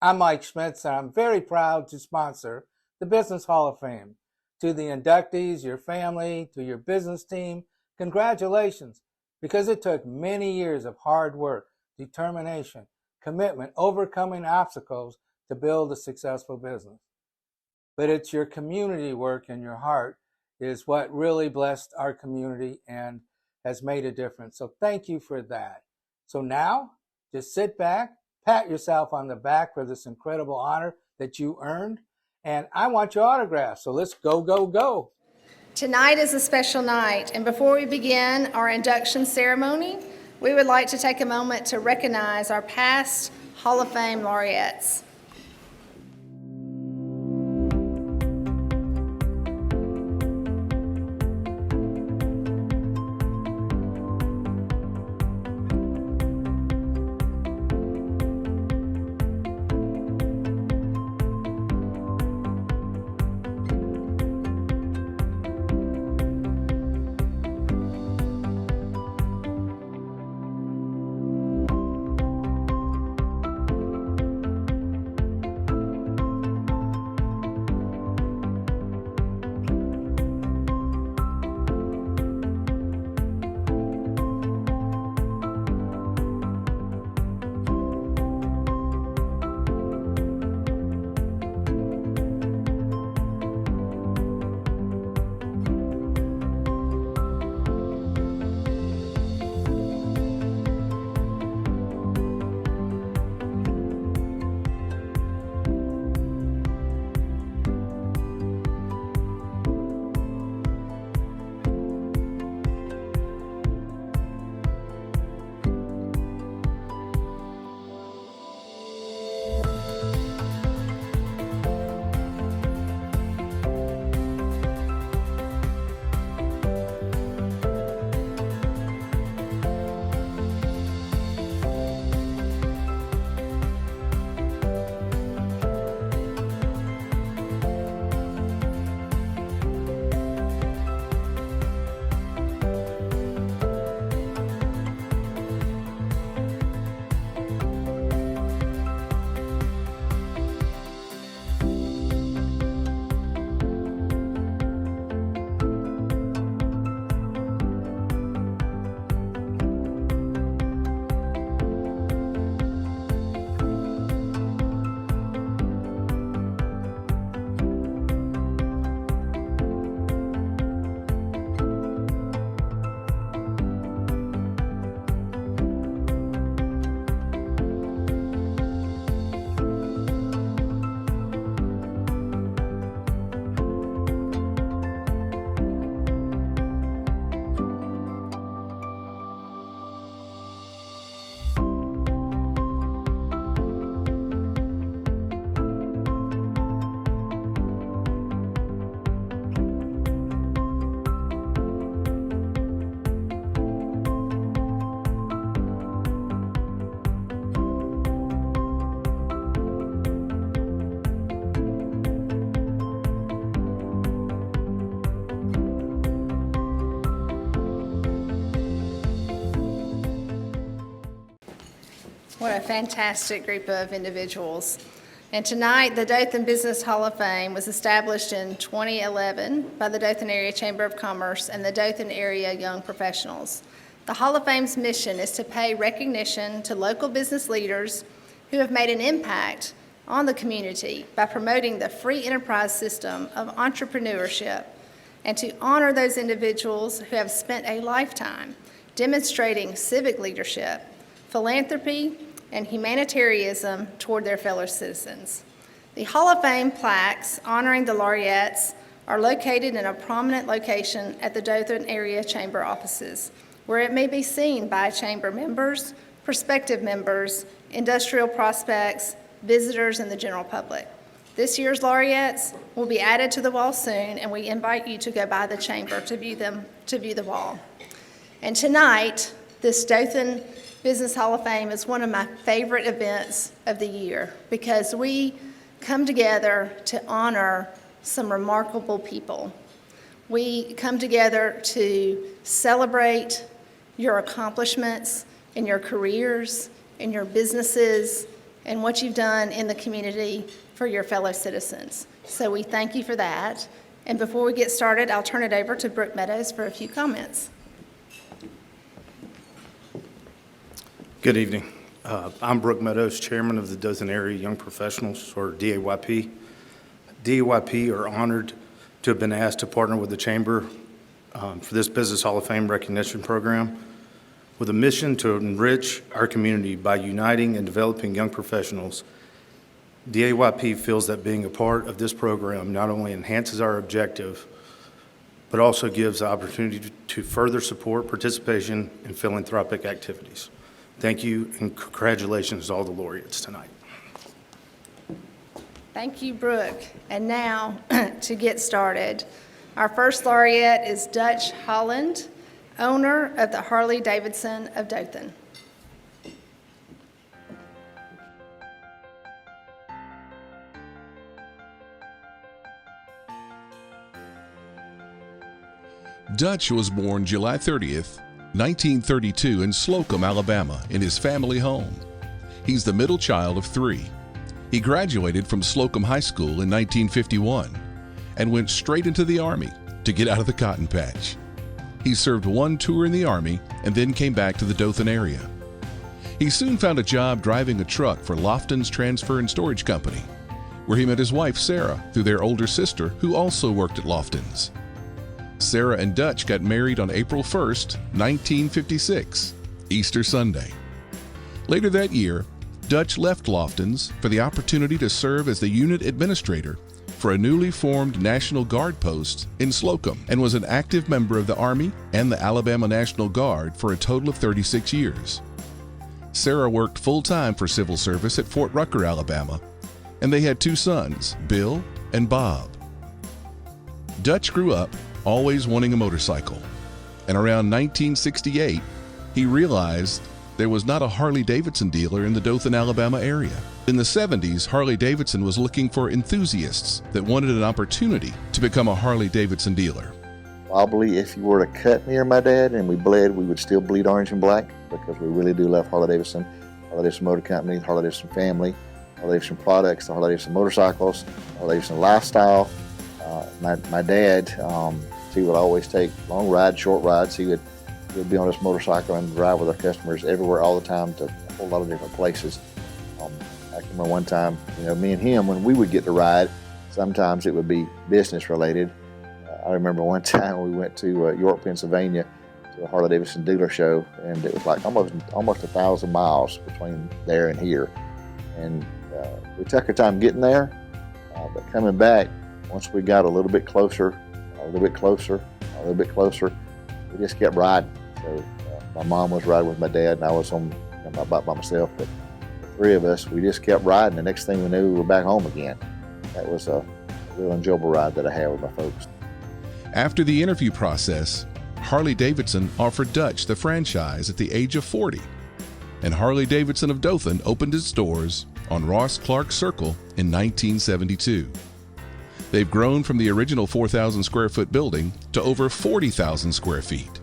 I'm Mike Schmitz, and I'm very proud to sponsor the Business Hall of Fame. To the inductees, your family, to your business team, congratulations, because it took many years of hard work, determination, commitment, overcoming obstacles to build a successful business. But it's your community work and your heart is what really blessed our community and has made a difference. So thank you for that. So now, just sit back, pat yourself on the back for this incredible honor that you earned, and I want your autograph. So let's go, go, go. Tonight is a special night, and before we begin our induction ceremony, we would like to take a moment to recognize our past Hall of Fame laureates. What a fantastic group of individuals. And tonight, the Dothan Business Hall of Fame was established in 2011 by the Dothan Area Chamber of Commerce and the Dothan Area Young Professionals. The Hall of Fame's mission is to pay recognition to local business leaders who have made an impact on the community by promoting the free enterprise system of entrepreneurship and to honor those individuals who have spent a lifetime demonstrating civic leadership, philanthropy, and humanitarianism toward their fellow citizens. The Hall of Fame plaques honoring the laureates are located in a prominent location at the Dothan Area Chamber offices, where it may be seen by chamber members, prospective members, industrial prospects, visitors, and the general public. This year's laureates will be added to the wall soon, and we invite you to go by the chamber to view the wall. And tonight, this Dothan Business Hall of Fame is one of my favorite events of the year because we come together to honor some remarkable people. We come together to celebrate your accomplishments in your careers, in your businesses, and what you've done in the community for your fellow citizens. So we thank you for that. And before we get started, I'll turn it over to Brooke Meadows for a few comments. Good evening. I'm Brooke Meadows, Chairman of the Dothan Area Young Professionals, or DAYP. DAYP are honored to have been asked to partner with the Chamber for this Business Hall of Fame recognition program with a mission to enrich our community by uniting and developing young professionals. DAYP feels that being a part of this program not only enhances our objective, but also gives the opportunity to further support participation in philanthropic activities. Thank you, and congratulations to all the laureates tonight. Thank you, Brooke. And now, to get started, our first laureate is Dutch Holland, owner of the Harley-Davidson of Dothan. Dutch was born July 30th, 1932 in Slocum, Alabama, in his family home. He's the middle child of 3. He graduated from Slocum High School in 1951 and went straight into the Army to get out of the cotton patch. He served 1 tour in the Army and then came back to the Dothan area. He soon found a job driving a truck for Lofton's Transfer and Storage Company, where he met his wife, Sarah, through their older sister, who also worked at Lofton's. Sarah and Dutch got married on April 1st, 1956, Easter Sunday. Later that year, Dutch left Lofton's for the opportunity to serve as the unit administrator for a newly formed National Guard post in Slocum, and was an active member of the Army and the Alabama National Guard for a total of 36 years. Sarah worked full-time for civil service at Fort Rucker, Alabama, and they had 2 sons, Bill and Bob. Dutch grew up always wanting a motorcycle, and around 1968, he realized there was not a Harley-Davidson dealer in the Dothan, Alabama area. In the 70s, Harley-Davidson was looking for enthusiasts that wanted an opportunity to become a Harley-Davidson dealer. Probably if you were to cut near my dad and we bled, we would still bleed orange and black, because we really do love Harley-Davidson, Harley-Davidson Motor Company, Harley-Davidson family, Harley-Davidson products, the Harley-Davidson motorcycles, Harley-Davidson lifestyle. My dad, he would always take long rides, short rides. He would be on his motorcycle and drive with our customers everywhere all the time to a whole lot of different places. I can remember one time, me and him, when we would get to ride, sometimes it would be business related. I remember one time we went to York, Pennsylvania, to a Harley-Davidson dealer show, and it was like almost 1,000 miles between there and here. And we took our time getting there, but coming back, once we got a little bit closer, we just kept riding. So my mom was riding with my dad, and I was on my bike by myself. But the 3 of us, we just kept riding. The next thing we knew, we were back home again. That was a real enjoyable ride that I had with my folks. After the interview process, Harley-Davidson offered Dutch the franchise at the age of 40, and Harley-Davidson of Dothan opened its doors on Ross Clark Circle in 1972. They've grown from the original 4,000 square foot building to over 40,000 square feet,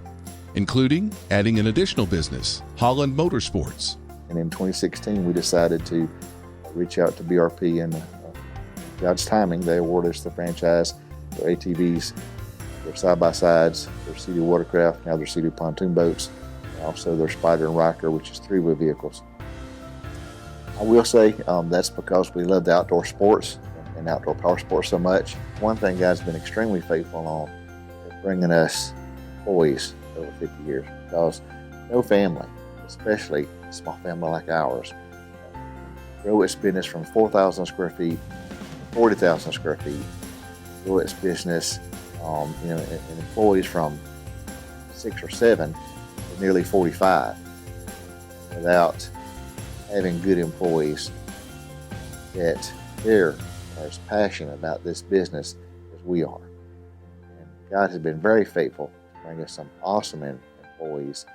including adding an additional business, Holland Motorsports. And in 2016, we decided to reach out to BRP, and God's timing, they awarded us the franchise for ATVs, their side-by-sides, their Sea-Doo watercraft, now their Sea-Doo pontoon boats, and also their Spider and Riker, which is 3-wheel vehicles. I will say that's because we love the outdoor sports and outdoor power sports so much. One thing God's been extremely faithful on is bringing us employees over 50 years, because no family, especially a small family like ours, grow its business from 4,000 square feet to 40,000 square feet, grow its business, and employees from 6 or 7 to nearly 45 without having good employees that they're as passionate about this business as we are. And God has been very faithful to bring us some awesome employees.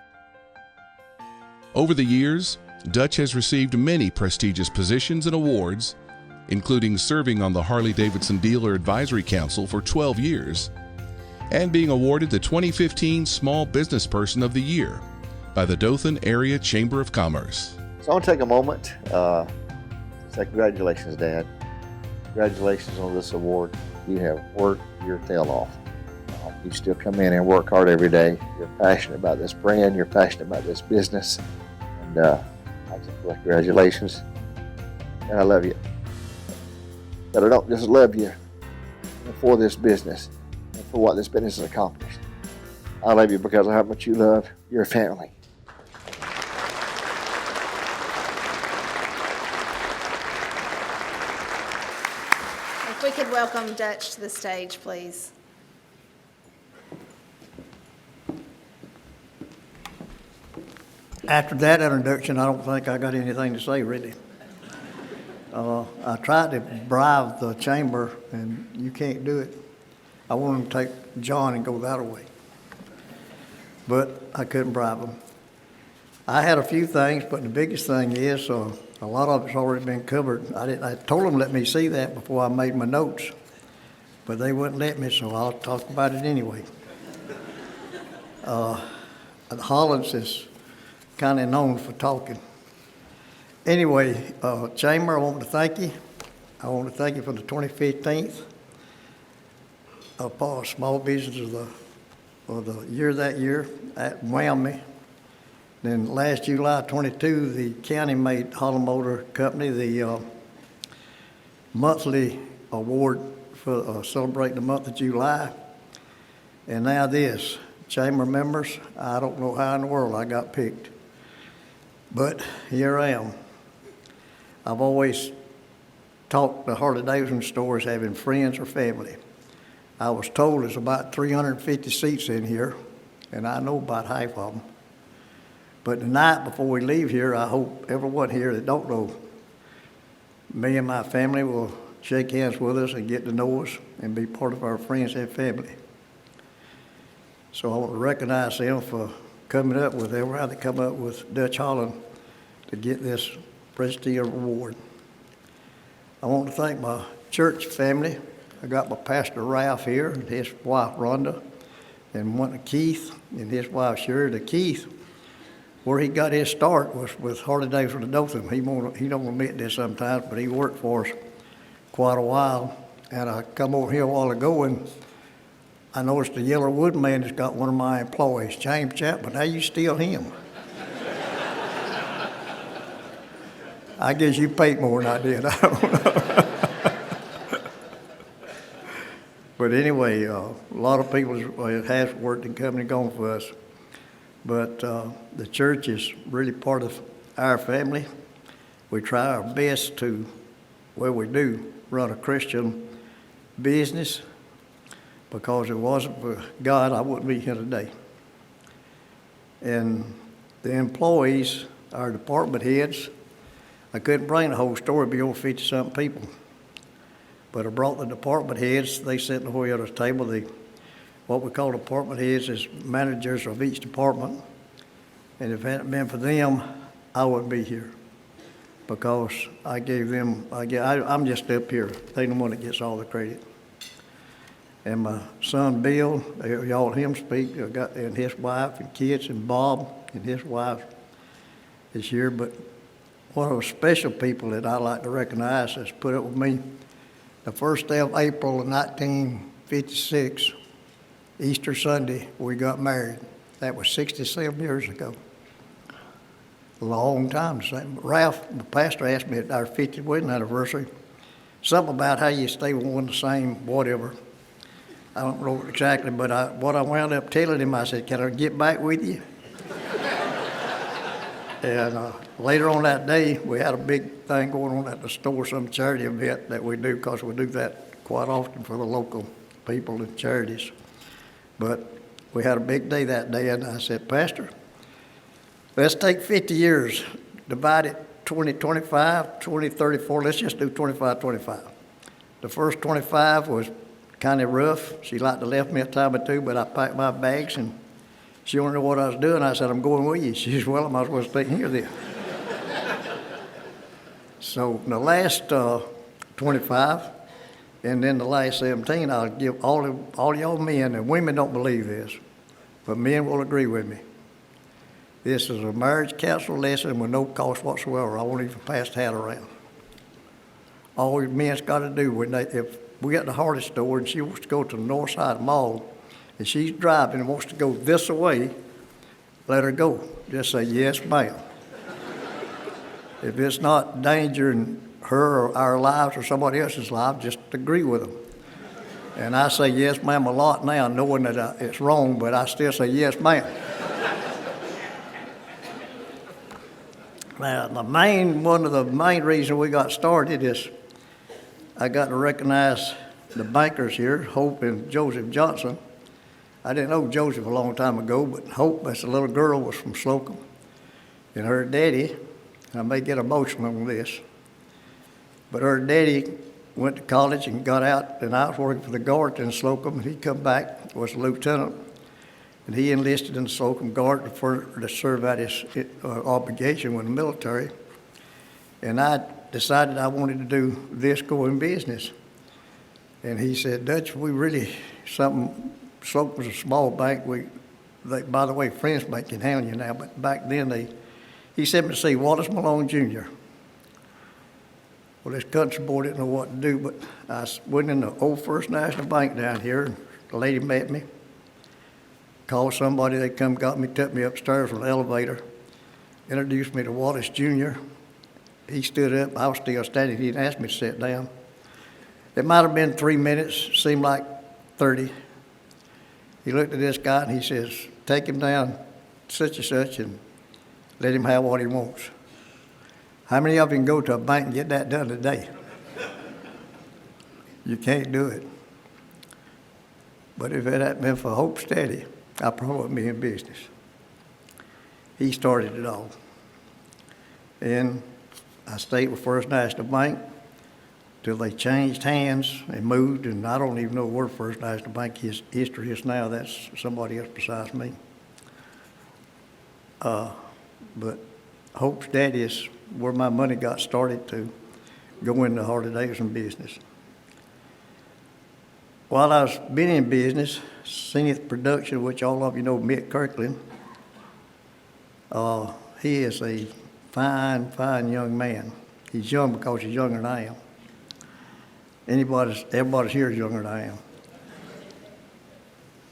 Over the years, Dutch has received many prestigious positions and awards, including serving on the Harley-Davidson Dealer Advisory Council for 12 years, and being awarded the 2015 Small Business Person of the Year by the Dothan Area Chamber of Commerce. So I want to take a moment say congratulations, Dad. Congratulations on this award. You have worked your tail off. You still come in and work hard every day. You're passionate about this brand. You're passionate about this business. And I just feel like congratulations. And I love you. But I don't just love you for this business and for what this business has accomplished. I love you because of how much you love your family. If we could welcome Dutch to the stage, please. After that introduction, I don't think I got anything to say, really. I tried to bribe the chamber, and you can't do it. I wanted to take John and go that way, but I couldn't bribe him. I had a few things, but the biggest thing is a lot of it's already been covered. I told them let me see that before I made my notes, but they wouldn't let me, so I'll talk about it anyway. Hollins is kind of known for talking. Anyway, Chamber, I want to thank you. I want to thank you for the 2015 Small Business of the year that year at Wyoming. Then last July 22, the county made Hollow Motor Company the monthly award for celebrating the month of July. And now this, Chamber members, I don't know how in the world I got picked. But here I am. I've always talked the Harley-Davidson stores having friends or family. I was told there's about 350 seats in here, and I know about half of them. But tonight, before we leave here, I hope everyone here that don't know, me and my family will shake hands with us and get to know us and be part of our friends and family. So I want to recognize them for coming up with, they were how they come up with Dutch Holland to get this prestigious award. I want to thank my church family. I got my pastor Ralph here and his wife Rhonda, and one Keith and his wife Sherry. Keith, where he got his start was with Harley-Davidson of Dothan. He don't admit this sometimes, but he worked for us quite a while. And I come over here a while ago and I noticed the yellow wood man has got one of my employees, James Chapman. How you steal him? I guess you paid more than I did. I don't know. But anyway, a lot of people has worked and come and gone for us. But the church is really part of our family. We try our best to, well, we do run a Christian business, because if it wasn't for God, I wouldn't be here today. And the employees, our department heads, I couldn't bring the whole story, it'd be over 50-something people. But I brought the department heads, they sit in the way at the table. What we call department heads is managers of each department. And if it hadn't been for them, I wouldn't be here. Because I gave them, I'm just up here. They're the one that gets all the credit. And my son Bill, y'all hear him speak, and his wife and kids, and Bob and his wife is here. But one of the special people that I like to recognize has put up with me. The first day of April of 1956, Easter Sunday, we got married. That was 67 years ago. A long time. Ralph, the pastor, asked me at our 50th wedding anniversary, something about how you stay with one the same, whatever. I don't know exactly, but what I wound up telling him, I said, can I get back with you? And later on that day, we had a big thing going on at the store, some charity event that we do, because we do that quite often for the local people and charities. But we had a big day that day, and I said, Pastor, let's take 50 years, divide it 20, 25, 20, 34, let's just do 25, 25. The first 25 was kind of rough. She liked to left me a time or two, but I packed my bags and she wanted to know what I was doing. I said, I'm going with you. She said, well, I might as well stay here then. So the last 25 and then the last 17, I'll give all y'all men, and women don't believe this, but men will agree with me. This is a marriage counsel lesson with no cost whatsoever. I won't even pass the hat around. all your men's got to do when if we got the hardest store and she wants to go to the north side of the mall and she's driving and wants to go this way, let her go. Just say, yes, ma'am. If it's not endangering her or our lives or somebody else's life, just agree with them. And I say yes, ma'am, a lot now, knowing that it's wrong, but I still say yes, ma'am. Now, one of the main reasons we got started is I got to recognize the bankers here, Hope and Joseph Johnson. I didn't know Joseph a long time ago, but Hope, that's a little girl, was from Slocum. And her daddy, I may get emotional on this, but her daddy went to college and got out, and I was working for the Guards in Slocum, and he come back, was a lieutenant, and he enlisted in the Slocum Guard to serve out his obligation with the military. And I decided I wanted to do this, go in business. And he said, Dutch, Slocum's a small bank. By the way, Friends Bank can handle you now, but back then he sent me to see Wallace Malone Jr. Well, this country boy didn't know what to do, but I went in the old First National Bank down here, and the lady met me, called somebody, they come got me, took me upstairs from the elevator, introduced me to Wallace Jr. He stood up, I was still standing, he didn't ask me to sit down. It might have been 3 minutes, seemed like 30. He looked at this guy and he says, take him down such and such and let him have what he wants. How many of you can go to a bank and get that done today? You can't do it. But if it hadn't been for Hope Steady, I probably wouldn't be in business. He started it all. And I stayed with First National Bank till they changed hands and moved, and I don't even know where First National Bank history is now. That's somebody else besides me. But Hope's Daddy is where my money got started to go into Harley Davidson business. While I was been in business, Zenith Production, which all of you know Mick Kirkland, he is a fine, fine young man. He's young because he's younger than I am. Everybody's here is younger than I am.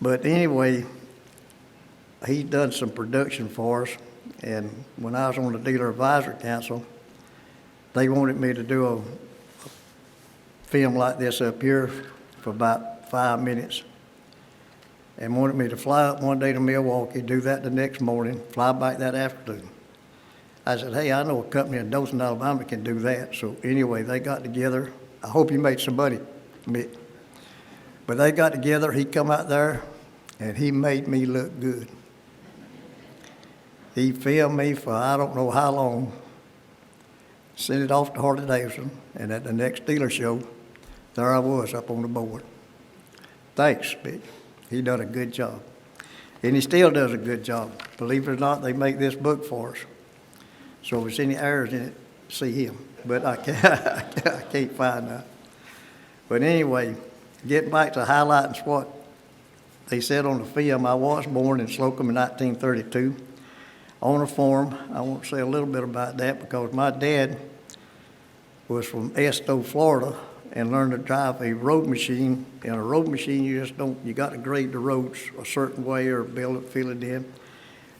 But anyway, he's done some production for us, and when I was on the Dealer Advisory Council, they wanted me to do a film like this up here for about 5 minutes, and wanted me to fly up one day to Milwaukee, do that the next morning, fly back that afternoon. I said, hey, I know a company in Dothan, Alabama can do that. So anyway, they got together. I hope you made some money, Mick. But they got together, he come out there, and he made me look good. He filmed me for I don't know how long, sent it off to Harley Davidson, and at the next dealer show, there I was up on the board. Thanks, Mick. He done a good job. And he still does a good job. Believe it or not, they make this book for us. So if there's any errors in it, see him. But I can't find that. But anyway, getting back to highlighting what they said on the film, I was born in Slocum in 1932 on a farm. I want to say a little bit about that because my dad was from Esto, Florida, and learned to drive a road machine. And a road machine, you got to grade the roads a certain way or build it, fill it in.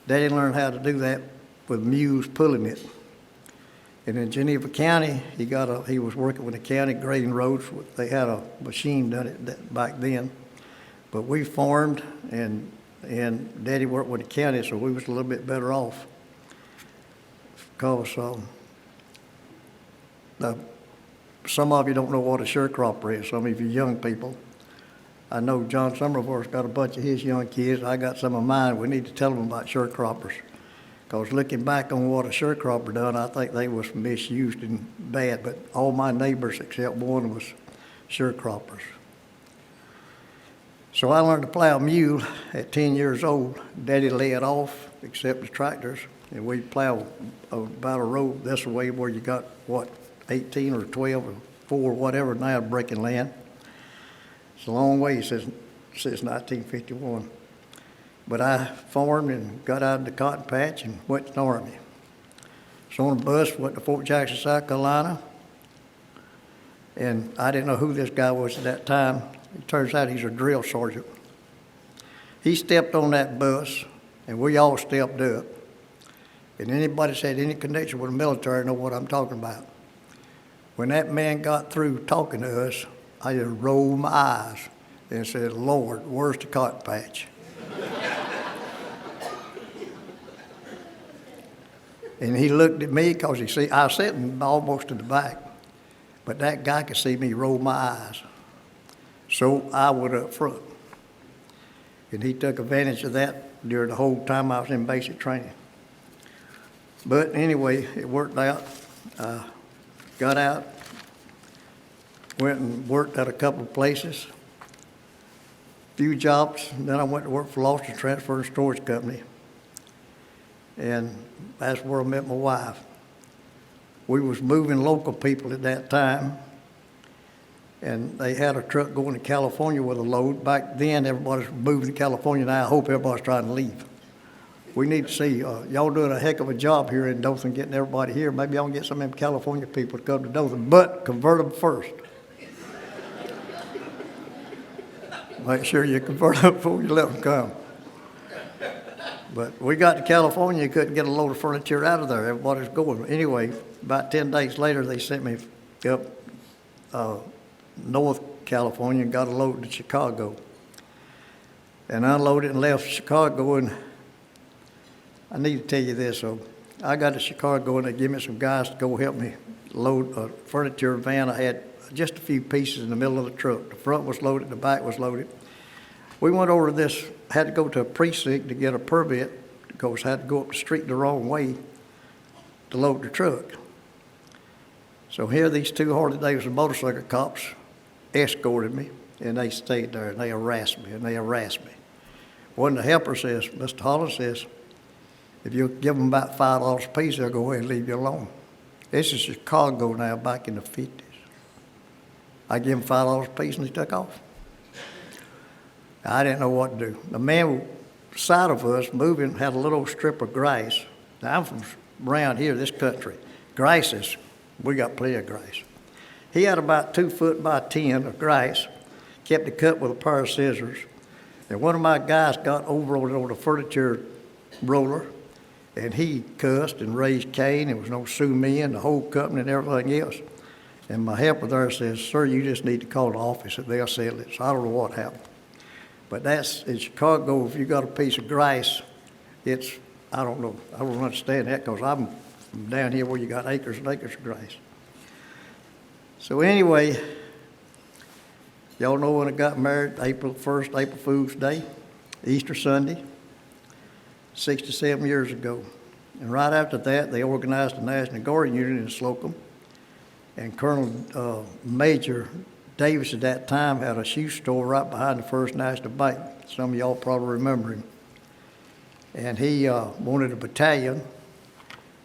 Daddy learned how to do that with mules pulling it. And in Geneva County, he was working with the county grading roads. They had a machine done it back then. But we farmed, and Daddy worked with the county, so we was a little bit better off. Because some of you don't know what a sharecropper is, some of you young people. I know John Somervore's got a bunch of his young kids. I got some of mine. We need to tell them about sharecroppers. Because looking back on what a sharecropper done, I think they was misused and bad, but all my neighbors except one was sharecroppers. So I learned to plow a mule at 10 years old. Daddy led off, except the tractors, and we plow about a road this way where you got, 18 or 12 or 4, whatever, now breaking land. It's a long way since 1951. But I farmed and got out of the cotton patch and went to the Army. So on a bus, went to Fort Jackson, South Carolina. And I didn't know who this guy was at that time. It turns out he's a drill sergeant. He stepped on that bus, and we all stepped up. And anybody that's had any connection with the military know what I'm talking about. When that man got through talking to us, I just rolled my eyes and said, Lord, where's the cotton patch? And he looked at me because I was sitting almost in the back, but that guy could see me roll my eyes. So I went up front. And he took advantage of that during the whole time I was in basic training. But anyway, it worked out. Got out, went and worked at a couple of places, few jobs. Then I went to work for Lost and Transfer and Storage Company. And that's where I met my wife. We was moving local people at that time. And they had a truck going to California with a load. Back then, everybody was moving to California. Now I hope everybody's trying to leave. We need to see, y'all doing a heck of a job here in Dothan, getting everybody here. Maybe y'all can get some of them California people to come to Dothan, but convert them first. Make sure you convert them before you let them come. But we got to California, you couldn't get a load of furniture out of there. Everybody was going. Anyway, about 10 days later, they sent me up North California and got a load to Chicago. And unloaded and left Chicago, and I need to tell you this. So I got to Chicago, and they gave me some guys to go help me load a furniture van. I had just a few pieces in the middle of the truck. The front was loaded, the back was loaded. We went over this, had to go to a precinct to get a permit because I had to go up the street the wrong way to load the truck. So here these two Harley-Davidson motorcycle cops escorted me, and they stayed there, and they harassed me, and they harassed me. One of the helpers says, Mr. Hollis says, if you give them about $5 a piece, they'll go ahead and leave you alone. This is Chicago now, back in the 50s. I gave them $5 a piece, and they took off. I didn't know what to do. The man side of us moving had a little strip of grass. Now, I'm from around here, this country. Grasses, we got plenty of grass. He had about 2 foot by 10 of grass, kept it cut with a pair of scissors. And one of my guys got over on the furniture roller, and he cussed and raised Cain. There was no sue me and the whole company and everything else. And my helper there says, sir, you just need to call the office and they'll settle it. So I don't know what happened. But that's, in Chicago, if you got a piece of grass, it's, I don't know, I don't understand that because I'm down here where you got acres and acres of grass. So anyway, y'all know when I got married, April 1st, April Fool's Day, Easter Sunday, 67 years ago. And right after that, they organized the National Guard Unit in Slocum. And Colonel Major Davis at that time had a shoe store right behind the First National Bank. Some of y'all probably remember him. And he wanted a battalion.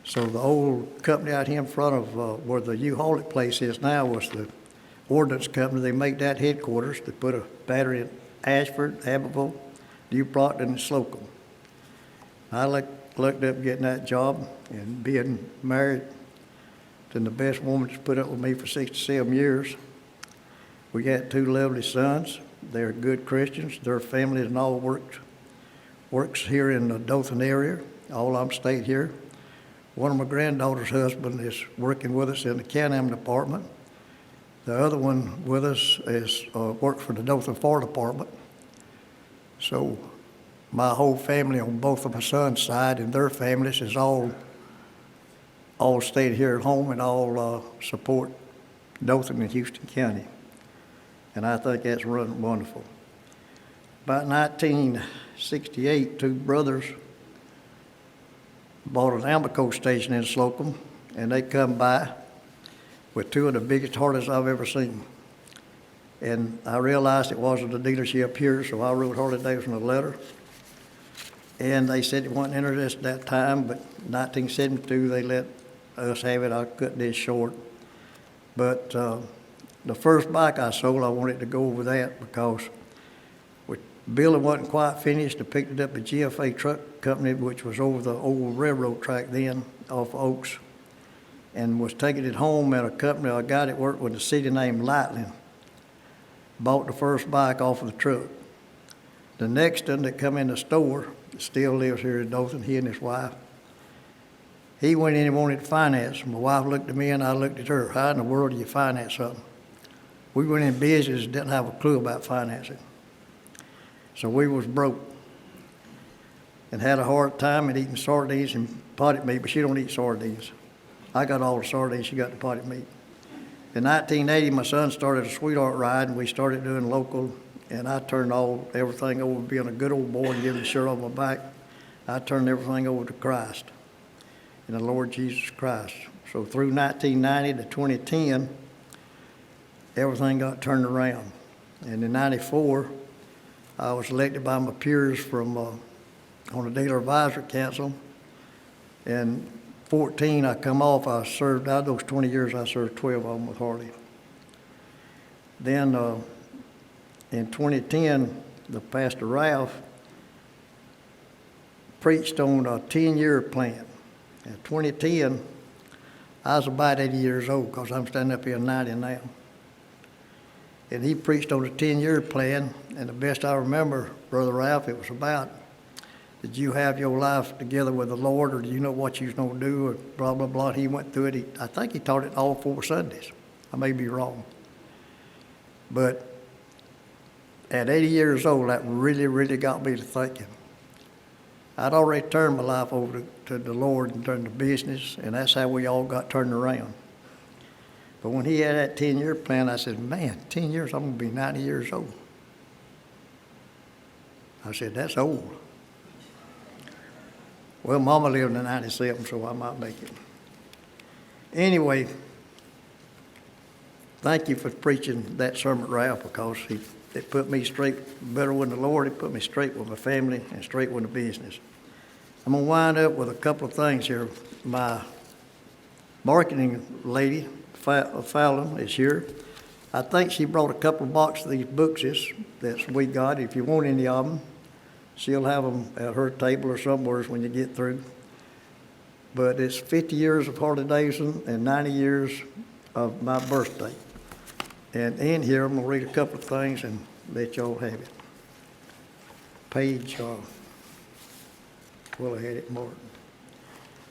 So the old company out here in front of where the U-Haul place is now was the ordnance company. They made that headquarters. They put a battery in Ashford, Abbeville, New Proctor, and Slocum. I looked up getting that job and being married to the best woman that's put up with me for 67 years. We got 2 lovely sons. They're good Christians. Their families and all works here in the Dothan area. All of them stayed here. One of my granddaughter's husband is working with us in the Can-Am department. The other one with us is works for the Dothan Fire Department. So my whole family on both of my son's side and their families is all stayed here at home and all support Dothan and Houston County. And I think that's run wonderful. About 1968, 2 brothers bought an Amoco station in Slocum, and they come by with 2 of the biggest Harleys I've ever seen. And I realized it wasn't a dealership here, so I wrote Harley-Davidson a letter. And they said they weren't interested at that time, but in 1972 they let us have it. I cut this short. But the first bike I sold, I wanted to go over that because building wasn't quite finished. I picked it up at GFA Truck Company, which was over the old railroad track then, off Oaks. and was taking it home at a company I got that worked with a city named Lightning. Bought the first bike off of the truck. The next one that come in the store, still lives here in Dothan, he and his wife. He went in and wanted to finance. My wife looked at me and I looked at her. How in the world do you finance something? We went in business and didn't have a clue about financing. So we was broke and had a hard time at eating sardines and potted meat, but she don't eat sardines. I got all the sardines, she got the potted meat. In 1980, my son started a sweetheart ride, and we started doing local, and I turned everything over, being a good old boy and giving the shirt on my back. I turned everything over to Christ, and the Lord Jesus Christ. So through 1990 to 2010, everything got turned around. And in 94, I was elected by my peers from on the Dealer Advisory Council. And 14, I come off. I served, out of those 20 years, I served 12 of them with Hardy. Then in 2010, the Pastor Ralph preached on a 10-year plan. In 2010, I was about 80 years old because I'm standing up here 90 now. And he preached on a 10-year plan, and the best I remember, Brother Ralph, it was about, did you have your life together with the Lord, or do you know what you're going to do, or blah, blah, blah. He went through it. I think he taught it all 4 Sundays. I may be wrong. But at 80 years old, that really, really got me to thinking. I'd already turned my life over to the Lord and turned to business, and that's how we all got turned around. But when he had that 10-year plan, I said, man, 10 years, I'm going to be 90 years old. I said, that's old. Well, Mama lived to 97, so I might make it. Anyway, thank you for preaching that sermon, Ralph, because it put me straight, better with the Lord. It put me straight with my family and straight with the business. I'm going to wind up with a couple of things here. My marketing lady, Fallon, is here. I think she brought a couple of boxes of these books that we got. If you want any of them, she'll have them at her table or somewhere when you get through. But it's 50 years of Harley Davidson and 90 years of my birthday. And in here, I'm going to read a couple of things and let y'all have it. Page, well, I had it marked.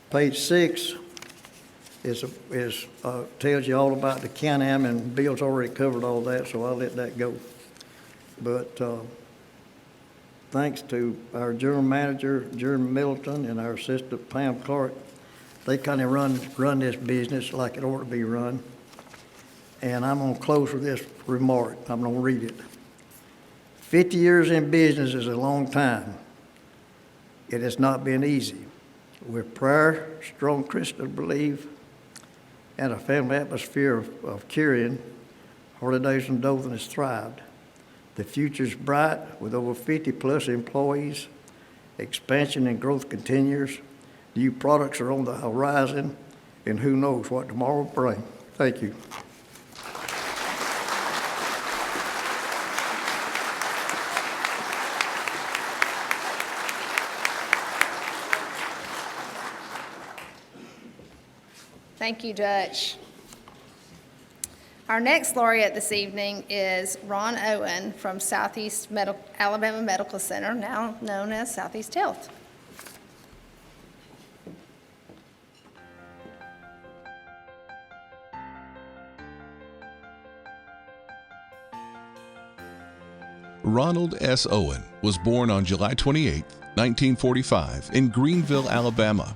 Page 6 tells you all about the Can-Am, and Bill's already covered all that, so I'll let that go. But thanks to our general manager, Jeremy Middleton, and our assistant, Pam Clark, they kind of run this business like it ought to be run. And I'm going to close with this remark. I'm going to read it. 50 years in business is a long time. It has not been easy. With prayer, strong Christian belief, and a family atmosphere of caring, Harley Davidson Dothan has thrived. The future's bright with over 50-plus employees. Expansion and growth continues. New products are on the horizon, and who knows what tomorrow will bring. Thank you. Thank you, Dutch. Our next laureate this evening is Ron Owen from Southeast Alabama Medical Center, now known as Southeast Health. Ronald S. Owen was born on July 28, 1945, in Greenville, Alabama.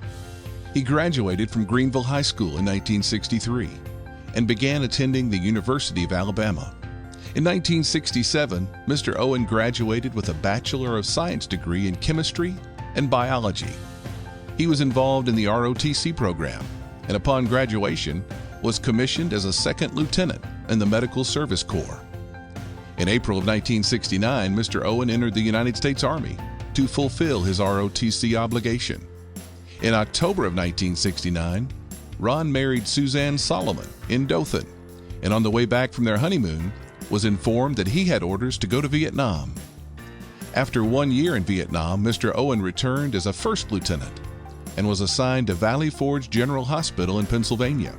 He graduated from Greenville High School in 1963 and began attending the University of Alabama. In 1967, Mr. Owen graduated with a Bachelor of Science degree in Chemistry and Biology. He was involved in the ROTC program and upon graduation was commissioned as a second lieutenant in the Medical Service Corps. In April of 1969, Mr. Owen entered the United States Army to fulfill his ROTC obligation. In October of 1969, Ron married Suzanne Solomon in Dothan, and on the way back from their honeymoon, was informed that he had orders to go to Vietnam. After 1 year in Vietnam, Mr. Owen returned as a first lieutenant. and was assigned to Valley Forge General Hospital in Pennsylvania.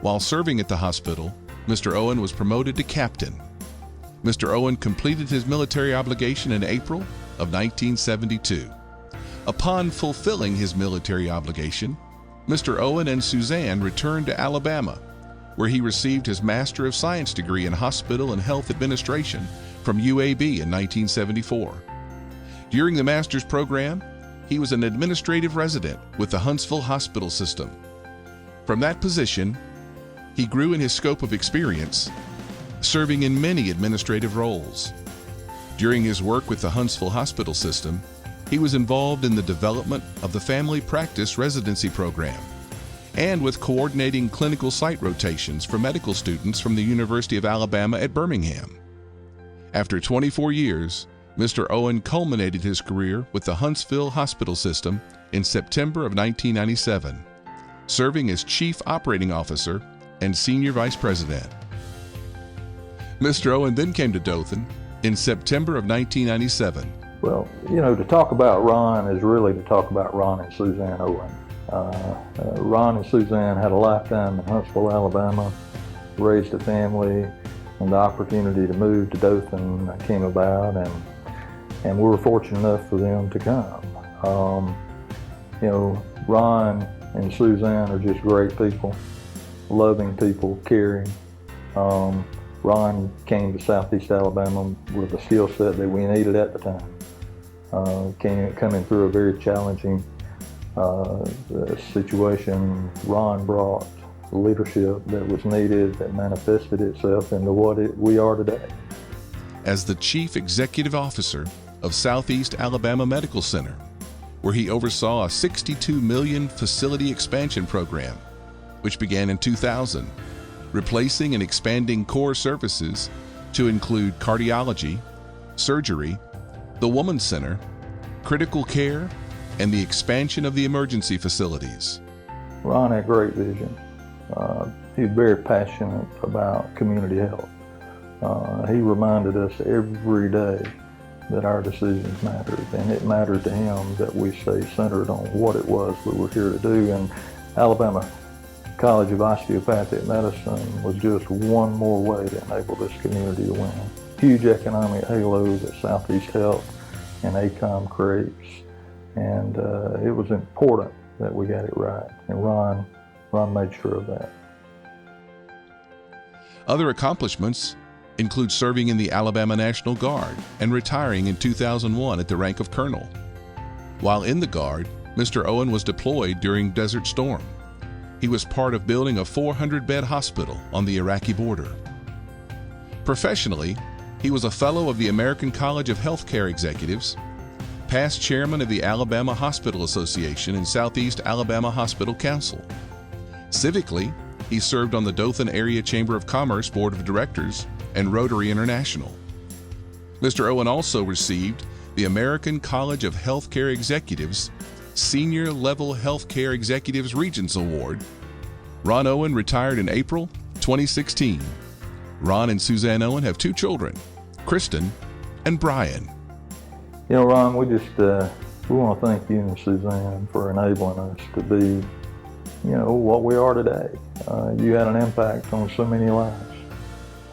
While serving at the hospital, Mr. Owen was promoted to captain. Mr. Owen completed his military obligation in April of 1972. Upon fulfilling his military obligation, Mr. Owen and Suzanne returned to Alabama, where he received his Master of Science degree in Hospital and Health Administration from UAB in 1974. During the master's program, he was an administrative resident with the Huntsville Hospital System. From that position, he grew in his scope of experience, serving in many administrative roles. During his work with the Huntsville Hospital System, he was involved in the development of the Family Practice Residency Program and with coordinating clinical site rotations for medical students from the University of Alabama at Birmingham. After 24 years, Mr. Owen culminated his career with the Huntsville Hospital System in September of 1997, serving as Chief Operating Officer and Senior Vice President. Mr. Owen then came to Dothan in September of 1997. Well, you know, to talk about Ron is really to talk about Ron and Suzanne Owen. Ron and Suzanne had a lifetime in Huntsville, Alabama, raised a family, and the opportunity to move to Dothan came about, and we were fortunate enough for them to come. You know, Ron and Suzanne are just great people, loving people, caring. Ron came to Southeast Alabama with a skill set that we needed at the time. Coming through a very challenging situation, Ron brought leadership that was needed, that manifested itself into what we are today. As the Chief Executive Officer of Southeast Alabama Medical Center, where he oversaw a $62 million facility expansion program, which began in 2000, replacing and expanding core services to include cardiology, surgery, the Women's Center, critical care, and the expansion of the emergency facilities. Ron had great vision. He was very passionate about community health. He reminded us every day that our decisions mattered, and it mattered to him that we stay centered on what it was we were here to do. And Alabama College of Osteopathic Medicine was just one more way to enable this community to win. Huge economic halo that Southeast Health and ACOM creates, and it was important that we got it right, and Ron made sure of that. Other accomplishments include serving in the Alabama National Guard and retiring in 2001 at the rank of colonel. While in the Guard, Mr. Owen was deployed during Desert Storm. He was part of building a 400-bed hospital on the Iraqi border. Professionally, he was a fellow of the American College of Healthcare Executives, past chairman of the Alabama Hospital Association and Southeast Alabama Hospital Council. Civically, he served on the Dothan Area Chamber of Commerce Board of Directors and Rotary International. Mr. Owen also received the American College of Healthcare Executives Senior Level Healthcare Executives Regents Award. Ron Owen retired in April 2016. Ron and Suzanne Owen have 2 children, Kristen and Brian. You know, Ron, we want to thank you and Suzanne for enabling us to be, you know, what we are today. You had an impact on so many lives,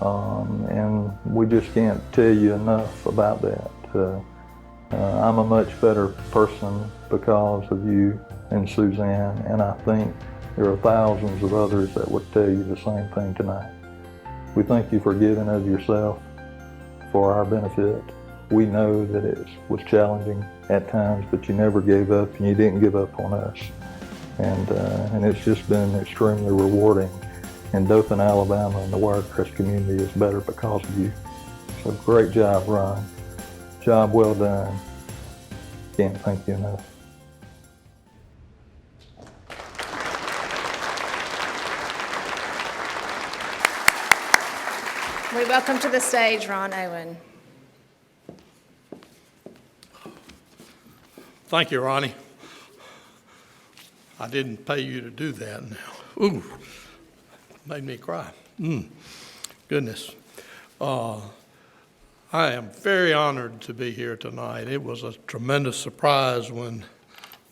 and we just can't tell you enough about that. I'm a much better person because of you and Suzanne, and I think there are thousands of others that would tell you the same thing tonight. We thank you for giving of yourself for our benefit. We know that it was challenging at times, but you never gave up, and you didn't give up on us. And it's just been extremely rewarding. And Dothan, Alabama, and the Wirecrest community is better because of you. So great job, Ron. Job well done. Can't thank you enough. We welcome to the stage Ron Owen. Thank you, Ronnie. I didn't pay you to do that now. Ooh, made me cry. Goodness. I am very honored to be here tonight. It was a tremendous surprise when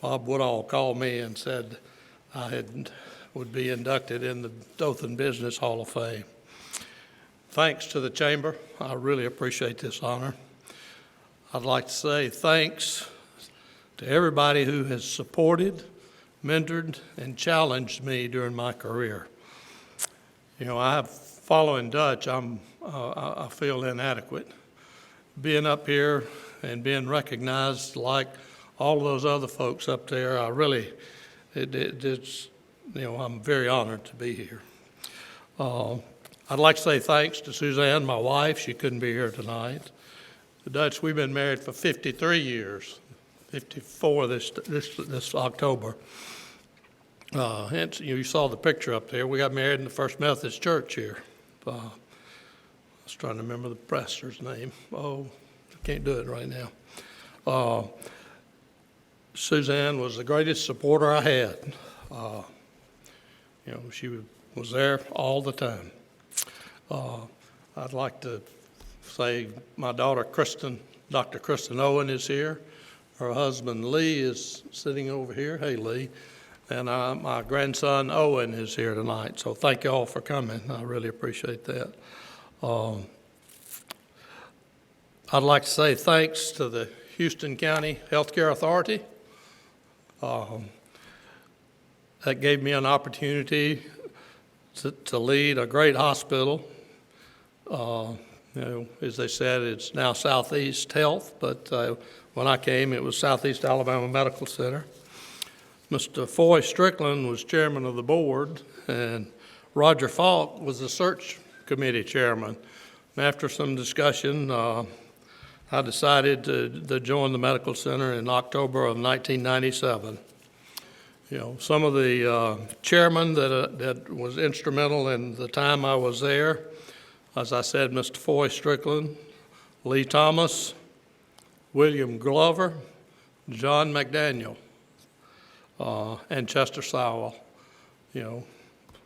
Bob Woodall called me and said I would be inducted in the Dothan Business Hall of Fame. Thanks to the Chamber. I really appreciate this honor. I'd like to say thanks to everybody who has supported, mentored, and challenged me during my career. You know, following Dutch, I feel inadequate. Being up here and being recognized like all of those other folks up there, it's, you know, I'm very honored to be here. I'd like to say thanks to Suzanne, my wife. She couldn't be here tonight. The Dutch, we've been married for 53 years, 54 this October. And you saw the picture up there. We got married in the First Methodist Church here. I was trying to remember the pastor's name. Oh, I can't do it right now. Suzanne was the greatest supporter I had. You know, she was there all the time. I'd like to say my daughter Kristen, Dr. Kristen Owen is here. Her husband Lee is sitting over here. Hey, Lee. And my grandson Owen is here tonight. So thank you all for coming. I really appreciate that. I'd like to say thanks to the Houston County Healthcare Authority. That gave me an opportunity to lead a great hospital. You know, as they said, it's now Southeast Health, but when I came, it was Southeast Alabama Medical Center. Mr. Foy Strickland was chairman of the board, and Roger Falk was the search committee chairman. And after some discussion, I decided to join the medical center in October of 1997. You know, some of the chairmen that was instrumental in the time I was there, as I said, Mr. Foy Strickland, Lee Thomas, William Glover, John McDaniel, and Chester Sowell. You know,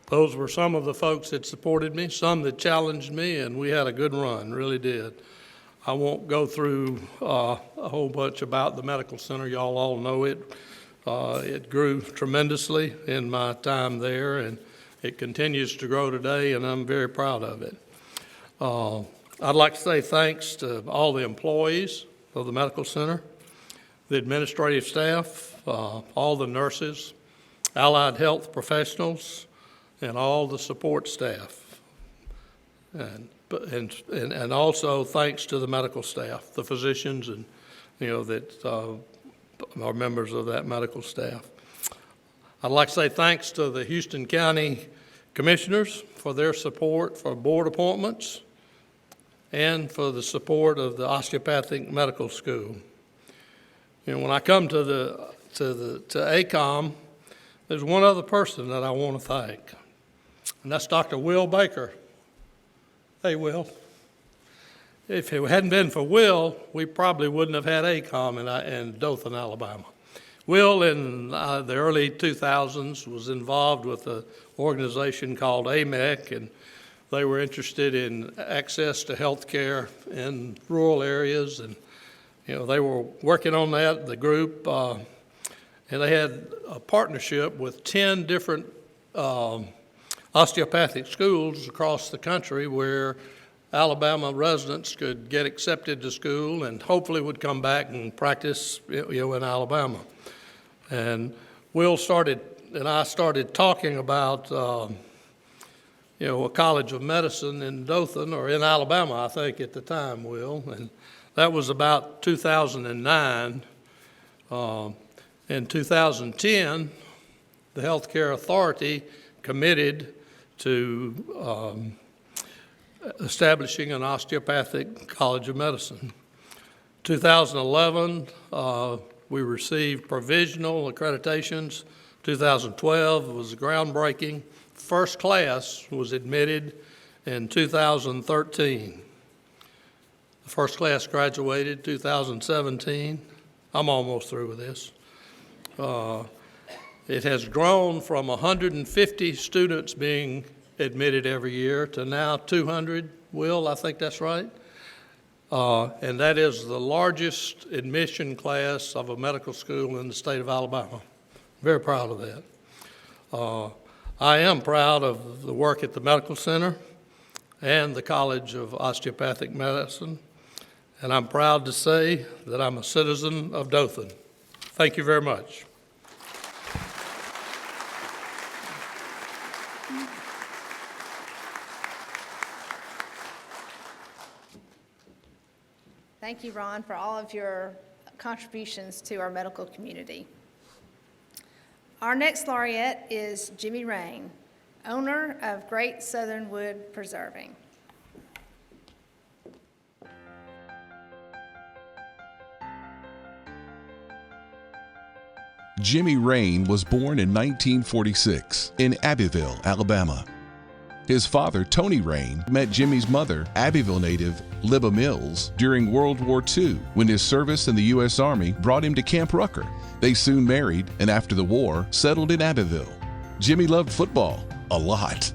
those were some of the folks that supported me, some that challenged me, and we had a good run, really did. I won't go through a whole bunch about the medical center. Y'all all know it. It grew tremendously in my time there, and it continues to grow today, and I'm very proud of it. I'd like to say thanks to all the employees of the medical center, the administrative staff, all the nurses, allied health professionals, and all the support staff. And also thanks to the medical staff, the physicians, and you know that are members of that medical staff. I'd like to say thanks to the Houston County Commissioners for their support for board appointments and for the support of the Osteopathic Medical School. You know, when I come to ACOM, there's one other person that I want to thank, and that's Dr. Will Baker. Hey, Will. If it hadn't been for Will, we probably wouldn't have had ACOM in Dothan, Alabama. Will, in the early 2000s, was involved with an organization called AMEC, and they were interested in access to health care in rural areas, and you know they were working on that, the group, and they had a partnership with 10 different osteopathic schools across the country where Alabama residents could get accepted to school and hopefully would come back and practice, you know, in Alabama. And Will started, and I started talking about, you know, a college of medicine in Dothan, or in Alabama, I think at the time, Will, and that was about 2009. In 2010, the Healthcare Authority committed to establishing an osteopathic college of medicine. 2011, we received provisional accreditations. 2012 was groundbreaking. First class was admitted in 2013. The first class graduated 2017. I'm almost through with this. It has grown from 150 students being admitted every year to now 200. Will, I think that's right. and that is the largest admission class of a medical school in the state of Alabama. Very proud of that. I am proud of the work at the Medical Center and the College of Osteopathic Medicine, and I'm proud to say that I'm a citizen of Dothan. Thank you very much. Thank you, Ron, for all of your contributions to our medical community. Our next laureate is Jimmy Rain, owner of Great Southern Wood Preserving. Jimmy Rain was born in 1946 in Abbeville, Alabama. His father, Tony Rain, met Jimmy's mother, Abbeville native Libba Mills, during World War II when his service in the U.S. Army brought him to Camp Rucker. They soon married and after the war settled in Abbeville. Jimmy loved football a lot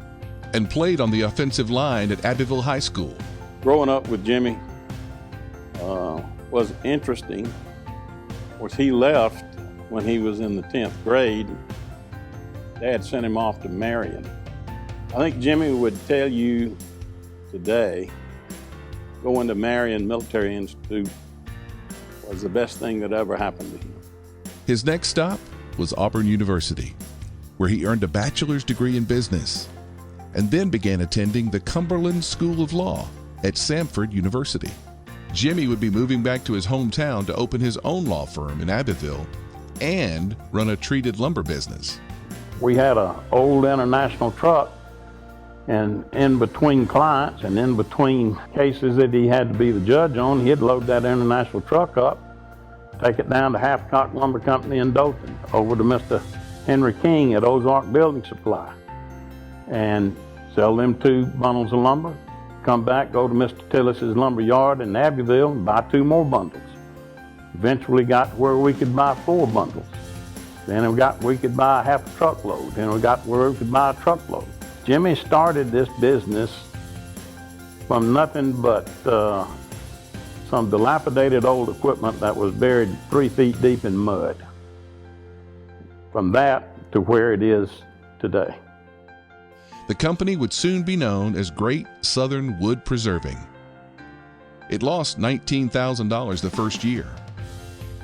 and played on the offensive line at Abbeville High School. Growing up with Jimmy was interesting. Of course, he left when he was in the 10th grade. Dad sent him off to Marion. I think Jimmy would tell you today, going to Marion Military Institute was the best thing that ever happened to him. His next stop was Auburn University, where he earned a bachelor's degree in business and then began attending the Cumberland School of Law at Samford University. Jimmy would be moving back to his hometown to open his own law firm in Abbeville and run a treated lumber business. We had an old international truck, and in between clients and in between cases that he had to be the judge on, he'd load that international truck up, take it down to Halfcock Lumber Company in Dothan, over to Mr. Henry King at Ozark Building Supply, and sell them 2 bundles of lumber, come back, go to Mr. Tillis's lumber yard in Abbeville and buy 2 more bundles. Eventually got to where we could buy 4 bundles. Then we could buy half a truckload. Then we got where we could buy a truckload. Jimmy started this business from nothing but some dilapidated old equipment that was buried 3 feet deep in mud. From that to where it is today. The company would soon be known as Great Southern Wood Preserving. It lost $19,000 the first year,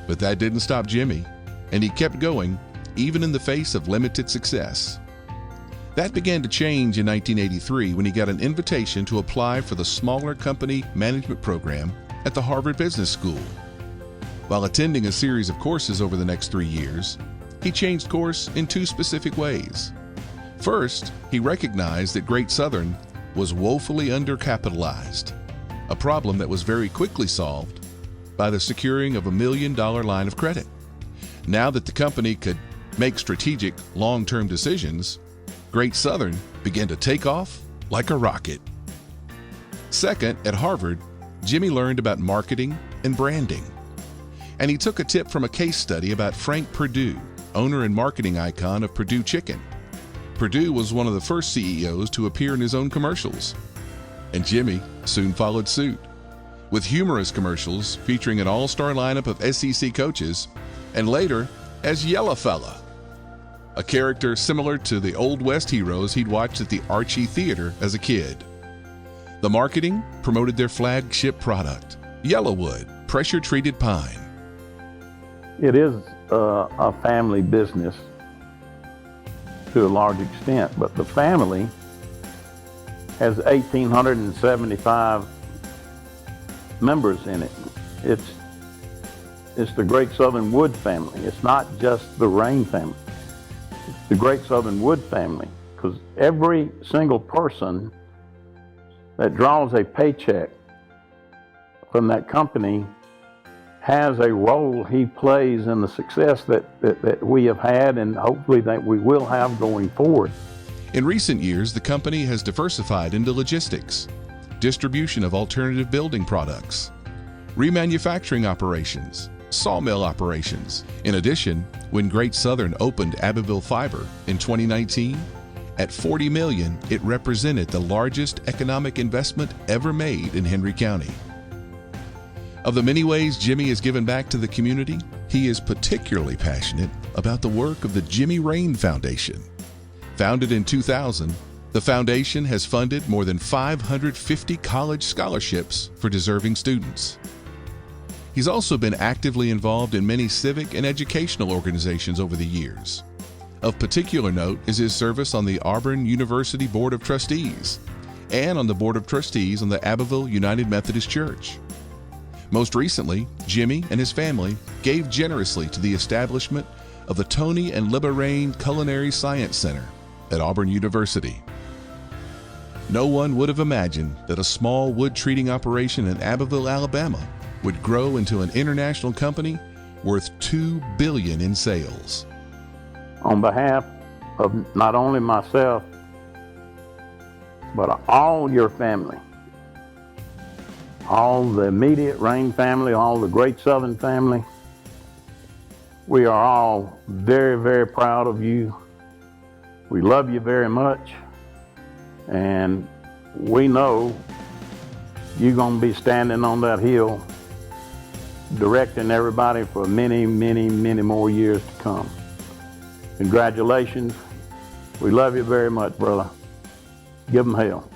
but that didn't stop Jimmy, and he kept going even in the face of limited success. That began to change in 1983 when he got an invitation to apply for the smaller company management program at the Harvard Business School. While attending a series of courses over the next 3 years, he changed course in 2 specific ways. First, he recognized that Great Southern was woefully undercapitalized, a problem that was very quickly solved by the securing of $1 million line of credit. Now that the company could make strategic, long-term decisions, Great Southern began to take off like a rocket. Second, at Harvard, Jimmy learned about marketing and branding. And he took a tip from a case study about Frank Perdue, owner and marketing icon of Perdue Chicken. Perdue was one of the first CEOs to appear in his own commercials. And Jimmy soon followed suit, with humorous commercials featuring an all-star lineup of SEC coaches, and later as Yellow Fella, a character similar to the Old West heroes he'd watched at the Archie Theater as a kid. The marketing promoted their flagship product, Yellowwood pressure-treated pine. It is a family business to a large extent, but the family has 1,875 members in it. It's the Great Southern Wood family. It's not just the Rain family. It's the Great Southern Wood family, because every single person that draws a paycheck from that company has a role he plays in the success that we have had and hopefully that we will have going forward. In recent years, the company has diversified into logistics, distribution of alternative building products, remanufacturing operations, sawmill operations. In addition, when Great Southern opened Abbeville Fiber in 2019, at $40 million, it represented the largest economic investment ever made in Henry County. Of the many ways Jimmy has given back to the community, he is particularly passionate about the work of the Jimmy Rain Foundation. Founded in 2000, the foundation has funded more than 550 college scholarships for deserving students. He's also been actively involved in many civic and educational organizations over the years. Of particular note is his service on the Auburn University Board of Trustees and on the Board of Trustees on the Abbeville United Methodist Church. Most recently, Jimmy and his family gave generously to the establishment of the Tony and Libba Rain Culinary Science Center at Auburn University. No one would have imagined that a small wood treating operation in Abbeville, Alabama would grow into an international company worth $2 billion in sales. On behalf of not only myself, but all your family, all the immediate Rain family, all the Great Southern family, we are all very, very proud of you. We love you very much, and we know you're going to be standing on that hill directing everybody for many, many, many more years to come. Congratulations. We love you very much, brother. Give them hell.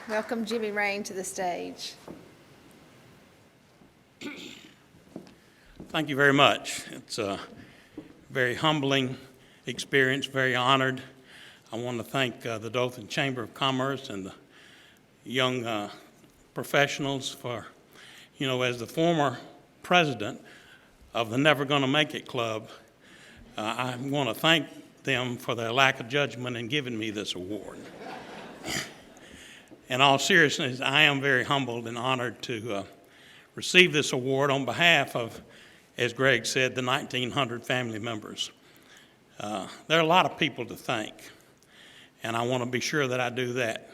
Welcome Jimmy Rain to the stage. Thank you very much. It's a very humbling experience, very honored. I want to thank the Dothan Chamber of Commerce and the young professionals for, as the former president of the Never Gonna Make It Club, I want to thank them for their lack of judgment in giving me this award. In all seriousness, I am very humbled and honored to receive this award on behalf of, as Greg said, the 1,900 family members. There are a lot of people to thank, and I want to be sure that I do that.